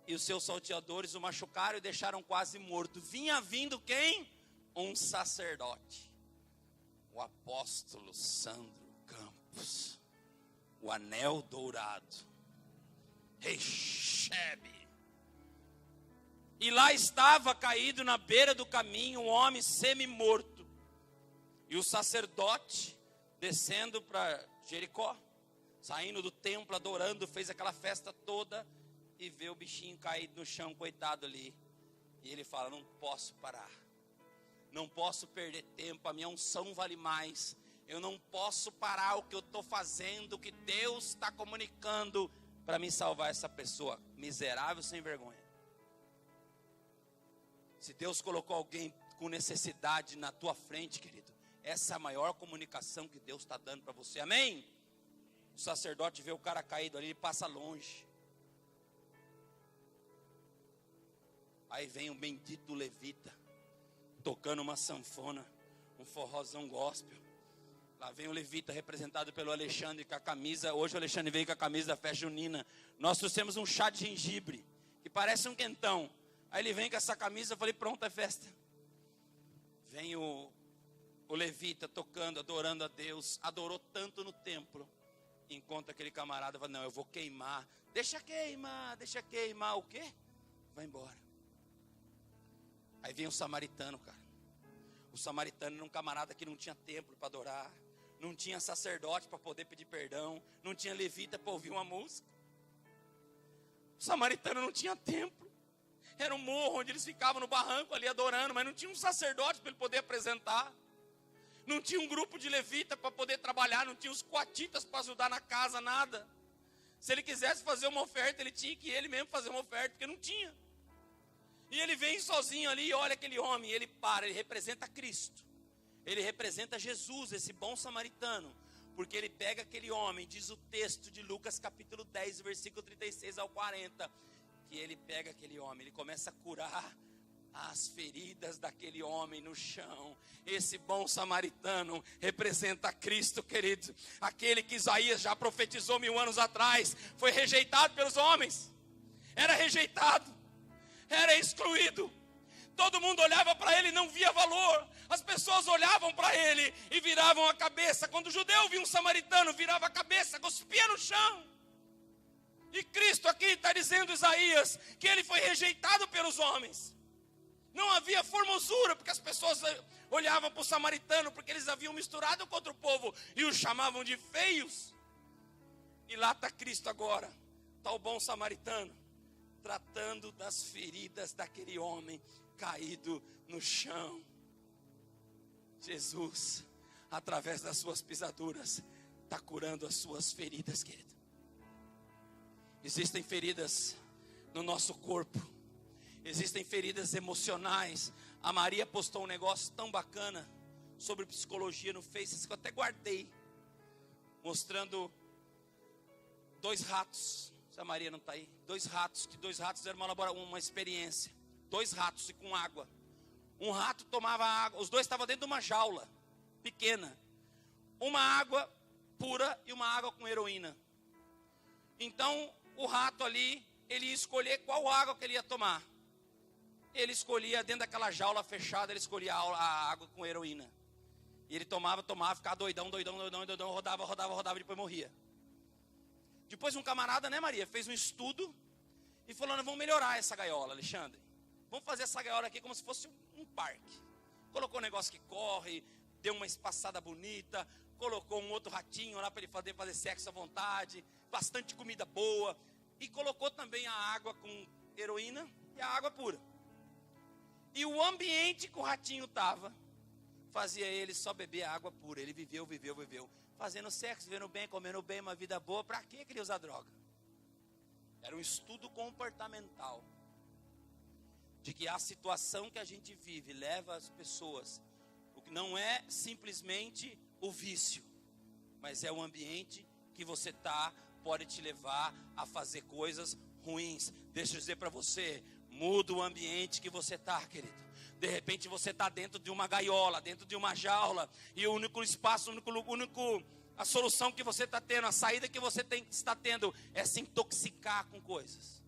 E os seus salteadores o machucaram e deixaram quase morto. Vinha vindo quem? Um sacerdote. O apóstolo Sandro Campos. O anel dourado. Recebe. E lá estava caído na beira do caminho um homem semi-morto. E o sacerdote, descendo para Jericó, saindo do templo, adorando, fez aquela festa toda, e vê o bichinho caído no chão, coitado ali. E ele fala: não posso parar, não posso perder tempo, a minha unção vale mais. Eu não posso parar o que eu estou fazendo, o que Deus está comunicando para me salvar essa pessoa, miserável, sem vergonha. Se Deus colocou alguém com necessidade na tua frente, querido, essa é a maior comunicação que Deus está dando para você, amém? O sacerdote vê o cara caído ali, ele passa longe. Aí vem um bendito levita, tocando uma sanfona, um forrozão gospel. Lá vem o levita, representado pelo Alexandre, com a camisa. Hoje o Alexandre veio com a camisa da festa junina. Nós trouxemos um chá de gengibre, que parece um quentão. Aí ele vem com essa camisa, eu falei: pronto, é festa. Vem o levita tocando, adorando a Deus. Adorou tanto no templo. Encontra aquele camarada, fala: não, eu vou queimar. Deixa queimar. O quê? Vai embora. Aí vem o samaritano, cara. O samaritano era um camarada que não tinha templo para adorar, não tinha sacerdote para poder pedir perdão, não tinha levita para ouvir uma música. O samaritano não tinha templo. Era um morro onde eles ficavam no barranco ali adorando, mas não tinha um sacerdote para ele poder apresentar. Não tinha um grupo de levita para poder trabalhar, não tinha os coatitas para ajudar na casa, nada. Se ele quisesse fazer uma oferta, ele tinha que ele mesmo fazer uma oferta, porque não tinha. E ele vem sozinho ali e olha aquele homem, ele para, ele representa Cristo. Ele representa Jesus, esse bom samaritano. Porque ele pega aquele homem, diz o texto de Lucas capítulo 10, versículo 36 ao 40. Que ele pega aquele homem, ele começa a curar as feridas daquele homem no chão. Esse bom samaritano representa Cristo, querido. Aquele que Isaías já profetizou 1000 anos atrás. Foi rejeitado pelos homens. Era rejeitado. Era excluído. Todo mundo olhava para ele e não via valor. As pessoas olhavam para ele e viravam a cabeça. Quando o judeu via um samaritano, virava a cabeça, cuspia no chão. E Cristo aqui está dizendo, Isaías, que ele foi rejeitado pelos homens. Não havia formosura, porque as pessoas olhavam para o samaritano, porque eles haviam misturado contra o povo e os chamavam de feios. E lá está Cristo agora, está o bom samaritano, tratando das feridas daquele homem caído no chão. Jesus, através das suas pisaduras, está curando as suas feridas, querido. Existem feridas no nosso corpo. Existem feridas emocionais. A Maria postou um negócio tão bacana sobre psicologia no Face, que eu até guardei, mostrando 2 ratos. Se a Maria não está aí, 2 ratos, que 2 ratos eram uma experiência. 2 ratos e com água. Um rato tomava água, os 2 estavam dentro de uma jaula pequena. Uma água pura e uma água com heroína. Então o rato ali, ele ia escolher qual água que ele ia tomar. Ele escolhia dentro daquela jaula fechada, ele escolhia a água com heroína. E ele tomava, ficava doidão, rodava, depois morria. Depois um camarada, né, Maria, fez um estudo e falou, vamos melhorar essa gaiola, Alexandre. Vamos fazer essa gaiola aqui como se fosse um parque. Colocou um negócio que corre, deu uma espaçada bonita, colocou um outro ratinho lá para ele fazer sexo à vontade, bastante comida boa. E colocou também a água com heroína e a água pura. E o ambiente que o ratinho estava, fazia ele só beber água pura. Ele viveu. Fazendo sexo, vivendo bem, comendo bem, uma vida boa. Para que ele usa droga? Era um estudo comportamental. De que a situação que a gente vive leva as pessoas. O que não é simplesmente o vício. Mas é o ambiente que você está, pode te levar a fazer coisas ruins. Deixa eu dizer para você, muda o ambiente que você está, querido. De repente você está dentro de uma gaiola, dentro de uma jaula, e o único espaço, a solução que você está tendo, a saída que você está tendo, é se intoxicar com coisas.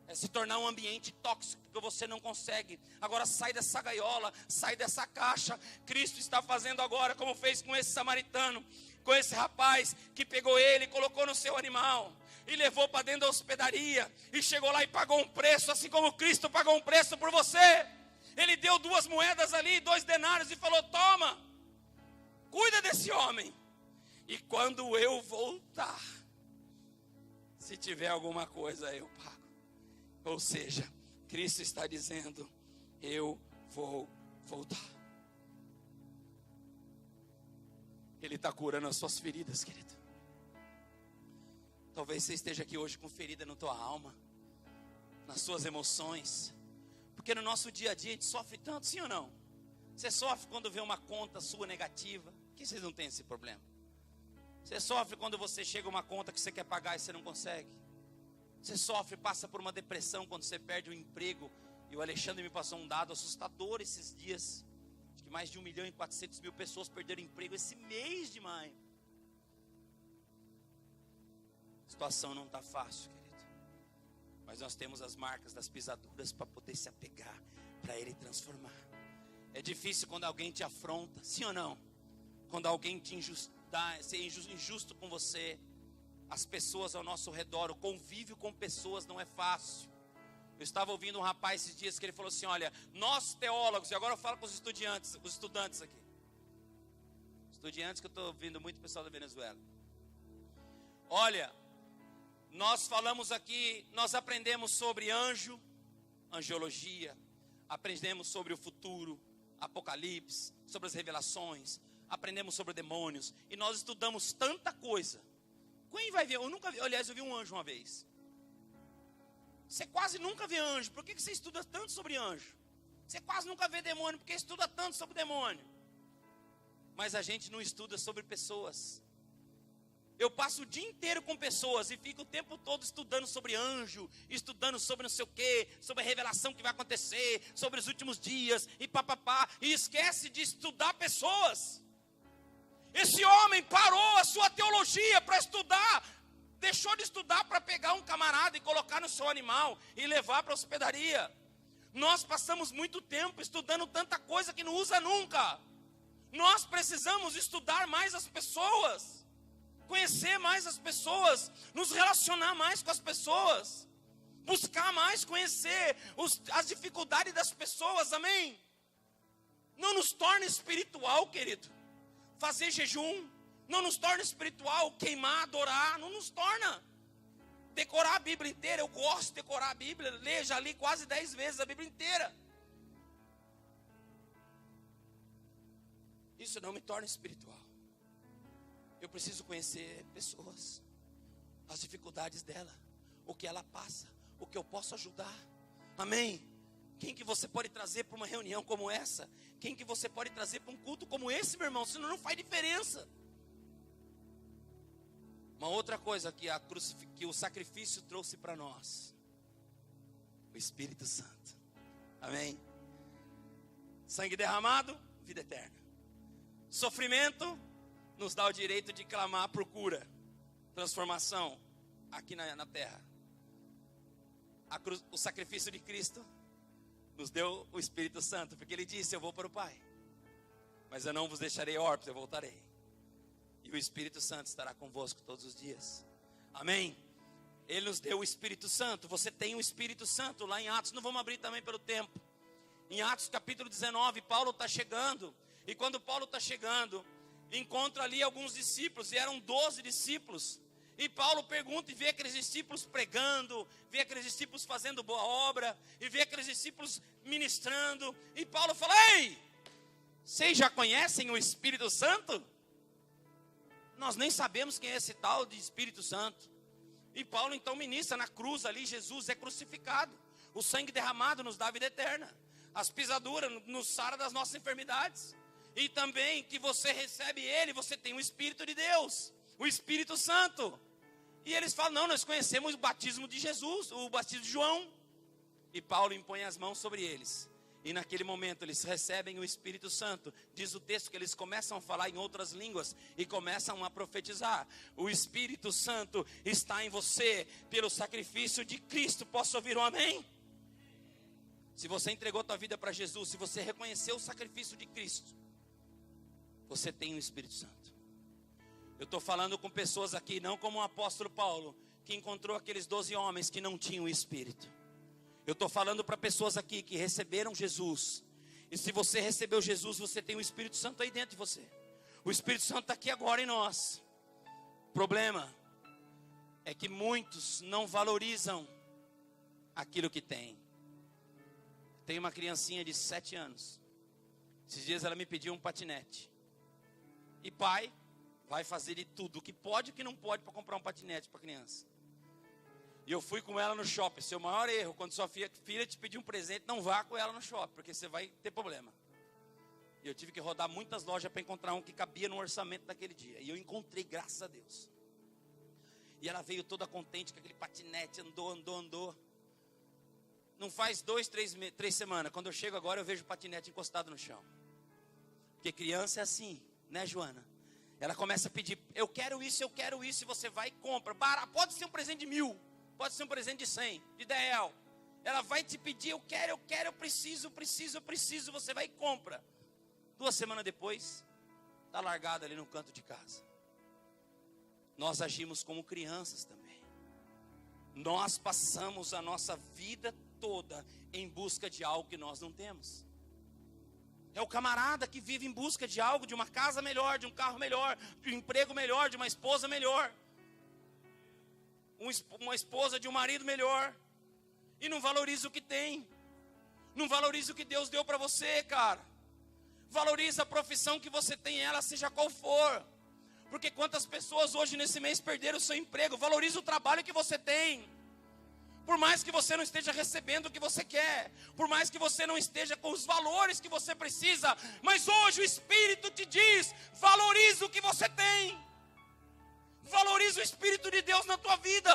É se tornar um ambiente tóxico, que você não consegue. Agora sai dessa gaiola, sai dessa caixa. Cristo está fazendo agora, como fez com esse samaritano, com esse rapaz que pegou ele e colocou no seu animal e levou para dentro da hospedaria e chegou lá e pagou um preço, assim como Cristo pagou um preço por você. Ele deu 2 moedas ali, 2 denários e falou, toma, cuida desse homem, e quando eu voltar, se tiver alguma coisa eu pago. Ou seja, Cristo está dizendo, eu vou voltar. Ele está curando as suas feridas, querido. Talvez você esteja aqui hoje com ferida na tua alma, nas suas emoções. Porque no nosso dia a dia a gente sofre tanto, sim ou não? Você sofre quando vê uma conta sua negativa. Que vocês não têm esse problema? Você sofre quando você chega a uma conta que você quer pagar e você não consegue. Você sofre, passa por uma depressão quando você perde o emprego. E o Alexandre me passou um dado assustador esses dias. Acho que mais de 1.400.000 pessoas perderam emprego esse mês de maio. A situação não está fácil, querido. Mas nós temos as marcas das pisaduras para poder se apegar, para Ele transformar. É difícil quando alguém te afronta, sim ou não? Quando alguém te ser injusto com você. As pessoas ao nosso redor, o convívio com pessoas não é fácil. Eu estava ouvindo um rapaz esses dias que ele falou assim, olha, nós teólogos, e agora eu falo com os estudantes aqui. Estudantes que eu estou ouvindo muito pessoal da Venezuela. Olha, nós falamos aqui, nós aprendemos sobre angiologia, aprendemos sobre o futuro, Apocalipse, sobre as revelações, aprendemos sobre demônios, e nós estudamos tanta coisa. Quem vai ver? Eu nunca vi, aliás, eu vi um anjo uma vez. Você quase nunca vê anjo. Por que você estuda tanto sobre anjo? Você quase nunca vê demônio. Por que estuda tanto sobre demônio? Mas a gente não estuda sobre pessoas. Eu passo o dia inteiro com pessoas e fico o tempo todo estudando sobre anjo, estudando sobre não sei o quê, sobre a revelação que vai acontecer, sobre os últimos dias e papapá, e esquece de estudar pessoas. Esse homem parou a sua teologia para estudar, deixou de estudar para pegar um camarada e colocar no seu animal e levar para a hospedaria. Nós passamos muito tempo estudando tanta coisa que não usa nunca. Nós precisamos estudar mais as pessoas, conhecer mais as pessoas, nos relacionar mais com as pessoas, buscar mais conhecer as dificuldades das pessoas, amém? Não nos torna espiritual, querido, fazer jejum, não nos torna espiritual, queimar, adorar, não nos torna. Decorar a Bíblia inteira, eu gosto de decorar a Bíblia, já li quase 10 vezes a Bíblia inteira. Isso não me torna espiritual. Eu preciso conhecer pessoas, as dificuldades dela, o que ela passa, o que eu posso ajudar. Amém? Quem que você pode trazer para uma reunião como essa? Quem que você pode trazer para um culto como esse, meu irmão? Senão não faz diferença. Uma outra coisa que o sacrifício trouxe para nós: o Espírito Santo. Amém? Sangue derramado, vida eterna. Sofrimento nos dá o direito de clamar por cura, transformação aqui na terra. O sacrifício de Cristo nos deu o Espírito Santo, porque Ele disse: eu vou para o Pai, mas eu não vos deixarei órfãos, eu voltarei. E o Espírito Santo estará convosco todos os dias. Amém? Ele nos deu o Espírito Santo. Você tem o Espírito Santo lá em Atos. Não vamos abrir também pelo tempo. Em Atos capítulo 19, Paulo está chegando. E quando Paulo está chegando, encontra ali alguns discípulos. E eram 12 discípulos. E Paulo pergunta e vê aqueles discípulos pregando, vê aqueles discípulos fazendo boa obra, e vê aqueles discípulos ministrando. E Paulo fala: ei, vocês já conhecem o Espírito Santo? Nós nem sabemos quem é esse tal de Espírito Santo. E Paulo então ministra na cruz ali, Jesus é crucificado. O sangue derramado nos dá a vida eterna. As pisaduras nos sara das nossas enfermidades. E também que você recebe Ele, você tem o Espírito de Deus, o Espírito Santo. E eles falam: não, nós conhecemos o batismo de Jesus, o batismo de João. E Paulo impõe as mãos sobre eles. E naquele momento eles recebem o Espírito Santo. Diz o texto que eles começam a falar em outras línguas e começam a profetizar. O Espírito Santo está em você pelo sacrifício de Cristo. Posso ouvir um amém? Se você entregou tua vida para Jesus, se você reconheceu o sacrifício de Cristo, você tem o Espírito Santo. Eu estou falando com pessoas aqui, não como o apóstolo Paulo, que encontrou aqueles 12 homens que não tinham o Espírito. Eu estou falando para pessoas aqui que receberam Jesus. E se você recebeu Jesus, você tem o Espírito Santo aí dentro de você. O Espírito Santo está aqui agora em nós. O problema é que muitos não valorizam aquilo que têm. Tem uma criancinha de 7 anos. Esses dias ela me pediu um patinete. E pai vai fazer de tudo o que pode e o que não pode para comprar um patinete para a criança. E eu fui com ela no shopping. Seu maior erro, quando sua filha te pedir um presente, não vá com ela no shopping, porque você vai ter problema. E eu tive que rodar muitas lojas para encontrar um que cabia no orçamento daquele dia. E eu encontrei, graças a Deus. E ela veio toda contente com aquele patinete, andou. Não faz 3 semanas. Quando eu chego agora, eu vejo o patinete encostado no chão. Porque criança é assim, né, Joana? Ela começa a pedir: eu quero isso, e você vai e compra. Pode ser um presente de 1.000. Pode ser um presente de 100, de 10 reais. Ela vai te pedir: eu quero, eu preciso. Você vai e compra. 2 semanas depois, está largada ali no canto de casa. Nós agimos como crianças também. Nós passamos a nossa vida toda em busca de algo que nós não temos. É o camarada que vive em busca de algo, de uma casa melhor, de um carro melhor, de um emprego melhor, de uma esposa melhor. Uma esposa de um marido melhor. E não valoriza o que tem. Não valoriza o que Deus deu para você, cara. Valoriza a profissão que você tem, ela seja qual for. Porque quantas pessoas hoje nesse mês perderam o seu emprego? Valoriza o trabalho que você tem. Por mais que você não esteja recebendo o que você quer, por mais que você não esteja com os valores que você precisa, mas hoje o Espírito te diz: valorize o que você tem. Valorize o Espírito de Deus na tua vida.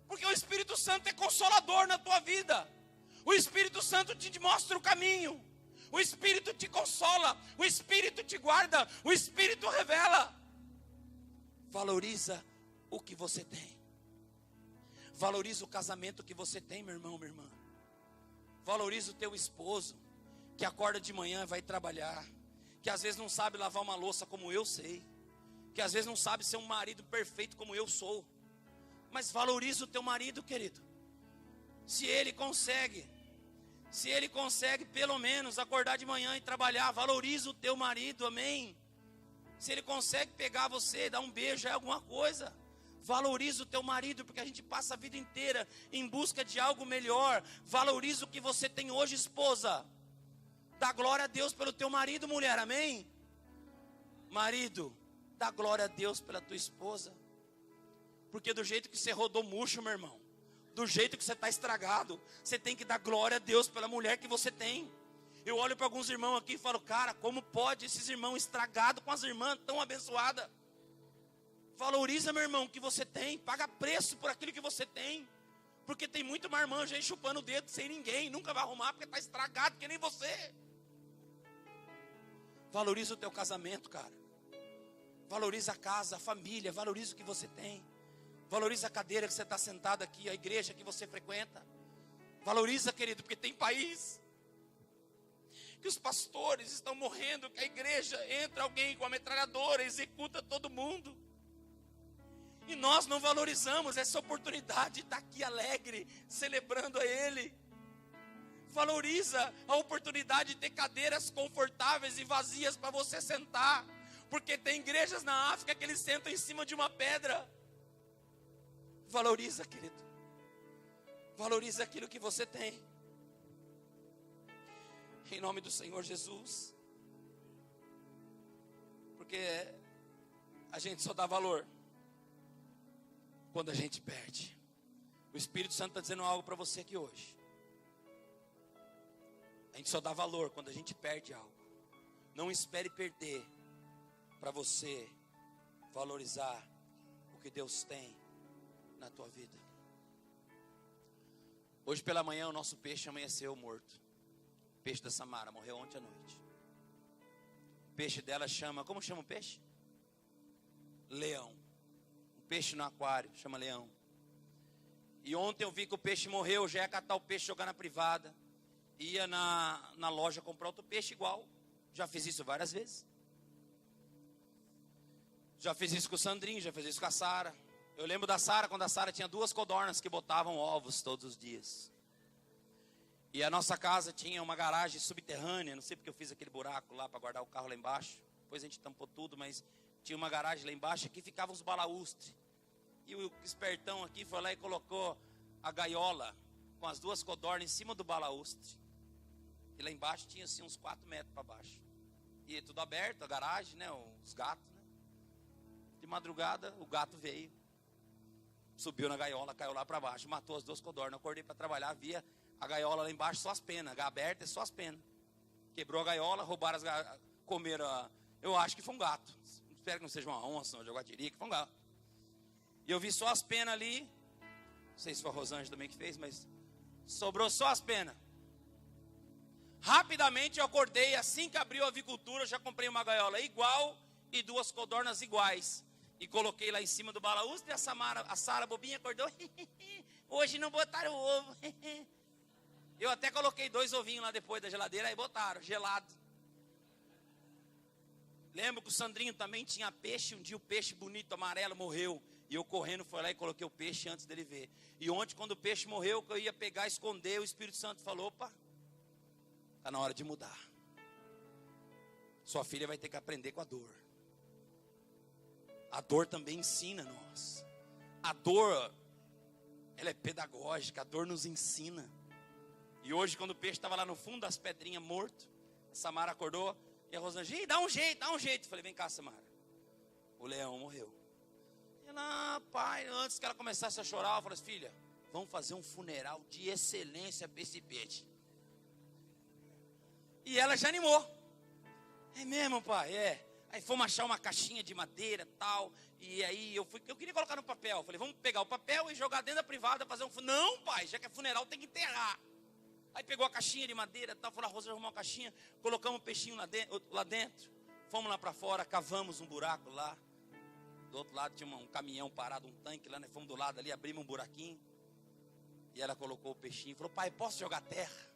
Porque o Espírito Santo é consolador na tua vida. O Espírito Santo te mostra o caminho. O Espírito te consola. O Espírito te guarda. O Espírito revela. Valoriza o que você tem. Valoriza o casamento que você tem, meu irmão, minha irmã. Valoriza o teu esposo, que acorda de manhã e vai trabalhar, que às vezes não sabe lavar uma louça como eu sei, que às vezes não sabe ser um marido perfeito como eu sou. Mas valoriza o teu marido, querido. Se ele consegue pelo menos acordar de manhã e trabalhar, valoriza o teu marido, amém? Se ele consegue pegar você, dar um beijo, é alguma coisa. Valoriza o teu marido, porque a gente passa a vida inteira em busca de algo melhor. Valoriza o que você tem hoje, esposa. Dá glória a Deus pelo teu marido, mulher, amém? Marido, dá glória a Deus pela tua esposa. Porque do jeito que você rodou murcho, meu irmão, do jeito que você está estragado, você tem que dar glória a Deus pela mulher que você tem. Eu olho para alguns irmãos aqui e falo: cara, como pode esses irmãos estragados com as irmãs tão abençoadas? Valoriza, meu irmão, o que você tem. Paga preço por aquilo que você tem. Porque tem muito marmanjo aí chupando o dedo sem ninguém. Nunca vai arrumar porque está estragado que nem você. Valoriza o teu casamento, cara. Valoriza a casa, a família. Valoriza o que você tem. Valoriza a cadeira que você está sentado aqui. A igreja que você frequenta. Valoriza, querido, porque tem país que os pastores estão morrendo, que a igreja entra alguém com a metralhadora, executa todo mundo. E nós não valorizamos essa oportunidade de estar aqui alegre, celebrando a Ele. Valoriza a oportunidade de ter cadeiras confortáveis e vazias para você sentar. Porque tem igrejas na África que eles sentam em cima de uma pedra. Valoriza, querido. Valoriza aquilo que você tem. Em nome do Senhor Jesus. Porque a gente só dá valor quando a gente perde. O Espírito Santo está dizendo algo para você aqui hoje. A gente só dá valor quando a gente perde algo. Não espere perder para você valorizar o que Deus tem na tua vida. Hoje pela manhã o nosso peixe amanheceu morto. O peixe da Samara morreu ontem à noite. O peixe dela chama, como chama o peixe? Leão. Peixe no aquário, chama leão. E ontem eu vi que o peixe morreu. Já ia catar o peixe, jogar na privada. Ia na loja comprar outro peixe igual. Já fiz isso várias vezes. Já fiz isso com o Sandrinho, já fiz isso com a Sara. Eu lembro da Sara, quando a Sara tinha 2 codornas que botavam ovos todos os dias. E a nossa casa tinha uma garagem subterrânea. Não sei porque eu fiz aquele buraco lá para guardar o carro lá embaixo. Depois a gente tampou tudo, mas tinha uma garagem lá embaixo. Aqui ficavam os balaústres. E o espertão aqui foi lá e colocou a gaiola com as 2 codornas em cima do balaústre. E lá embaixo tinha assim uns 4 metros para baixo. E tudo aberto, a garagem, né? Os gatos, né? De madrugada o gato veio. Subiu na gaiola, caiu lá para baixo, matou as 2 codornas. Eu acordei para trabalhar, via a gaiola lá embaixo, só as penas. A aberta é só as penas. Quebrou a gaiola, roubaram comeram eu acho que foi um gato. Espero que não seja uma onça, uma jaguatirica, foi um gato. E eu vi só as penas ali. Não sei se foi a Rosângela também que fez, mas sobrou só as penas. Rapidamente eu acordei, assim que abriu a avicultura, eu já comprei uma gaiola igual e 2 codornas iguais. E coloquei lá em cima do balaústre e a Sara bobinha acordou. Hoje não botaram o ovo. Eu até coloquei 2 ovinhos lá depois da geladeira, aí botaram, gelado. Lembro que o Sandrinho também tinha peixe, um dia o peixe bonito, amarelo, morreu. E eu correndo fui lá e coloquei o peixe antes dele ver. E ontem quando o peixe morreu, que eu ia pegar, esconder, o Espírito Santo falou: opa, está na hora de mudar. Sua filha vai ter que aprender com a dor. A dor também ensina nós. A dor, ela é pedagógica, a dor nos ensina. E hoje quando o peixe estava lá no fundo das pedrinhas morto, a Samara acordou e a Rosângela: dá um jeito. Eu falei: vem cá, Samara, o leão morreu. Ela: pai, antes que ela começasse a chorar, eu falei assim: filha, vamos fazer um funeral de excelência para esse peixe. E ela já animou. É mesmo, pai? É. Aí fomos achar uma caixinha de madeira e tal. E aí eu queria colocar no papel. Falei, vamos pegar o papel e jogar dentro da privada, fazer um funeral. Não, pai, já que é funeral tem que enterrar. Aí pegou a caixinha de madeira e tal. Falou, a Rosa arrumou uma caixinha. Colocamos o peixinho lá dentro. Fomos lá para fora, cavamos um buraco lá. Do outro lado tinha um caminhão parado, um tanque lá. Nós fomos do lado ali, abrimos um buraquinho. E ela colocou o peixinho. Falou, pai, posso jogar terra?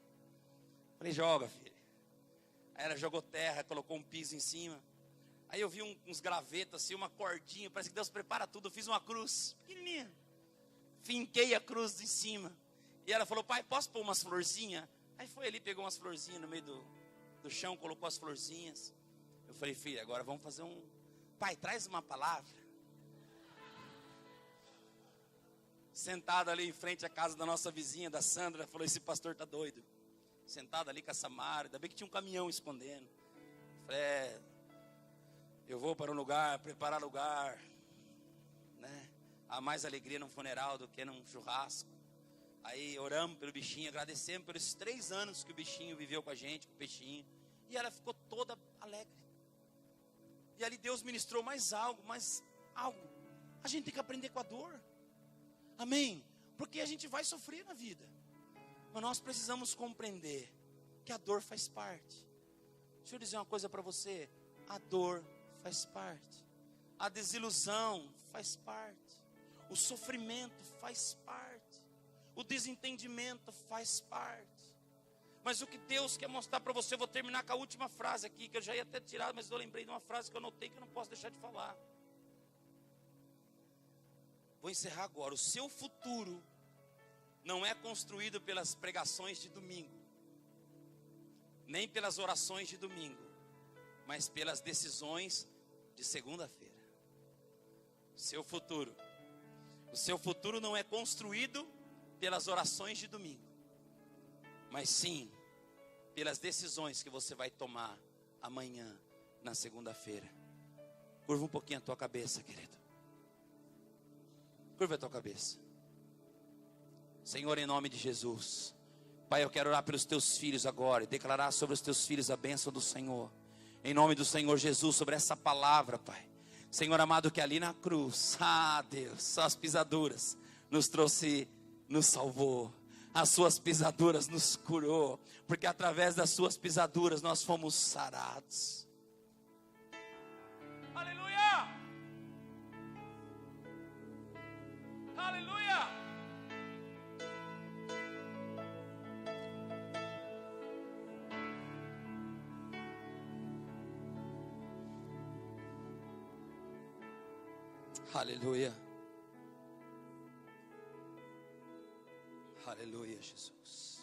Falei, joga, filho. Aí ela jogou terra, colocou um piso em cima. Aí eu vi uns gravetos assim, uma cordinha. Parece que Deus prepara tudo. Eu fiz uma cruz pequenininha. Finquei a cruz em cima. E ela falou, pai, posso pôr umas florzinhas? Aí foi ali, pegou umas florzinhas no meio do chão, colocou as florzinhas. Eu falei, filha, agora vamos fazer um... Pai, traz uma palavra. Sentado ali em frente à casa da nossa vizinha, da Sandra, falou, esse pastor tá doido. Sentado ali com a Samara, ainda bem que tinha um caminhão escondendo. Falei, eu vou para um lugar, preparar lugar, né? Há mais alegria num funeral do que num churrasco. Aí oramos pelo bichinho, agradecemos por esses 3 anos que o bichinho viveu com a gente, com o peixinho. E ela ficou toda alegre. E ali Deus ministrou mais algo. A gente tem que aprender com a dor. Amém? Porque a gente vai sofrer na vida. Mas nós precisamos compreender que a dor faz parte. Deixa eu dizer uma coisa para você. A dor faz parte. A desilusão faz parte. O sofrimento faz parte. O desentendimento faz parte. Mas o que Deus quer mostrar para você, eu vou terminar com a última frase aqui, que eu já ia até tirar, mas eu lembrei de uma frase que eu anotei que eu não posso deixar de falar. Vou encerrar agora. O seu futuro não é construído pelas pregações de domingo, nem pelas orações de domingo, mas pelas decisões de segunda-feira. O seu futuro não é construído pelas orações de domingo, mas sim pelas decisões que você vai tomar amanhã, na segunda-feira. Curva um pouquinho a tua cabeça, querido. Curva a tua cabeça. Senhor, em nome de Jesus, Pai, eu quero orar pelos teus filhos agora e declarar sobre os teus filhos a bênção do Senhor. Em nome do Senhor Jesus, sobre essa palavra, Pai. Senhor amado, que ali na cruz, Deus, só as pisaduras nos trouxe, nos salvou. As suas pisaduras nos curou, porque através das suas pisaduras nós fomos sarados. Aleluia! Aleluia! Aleluia! Aleluia, Jesus.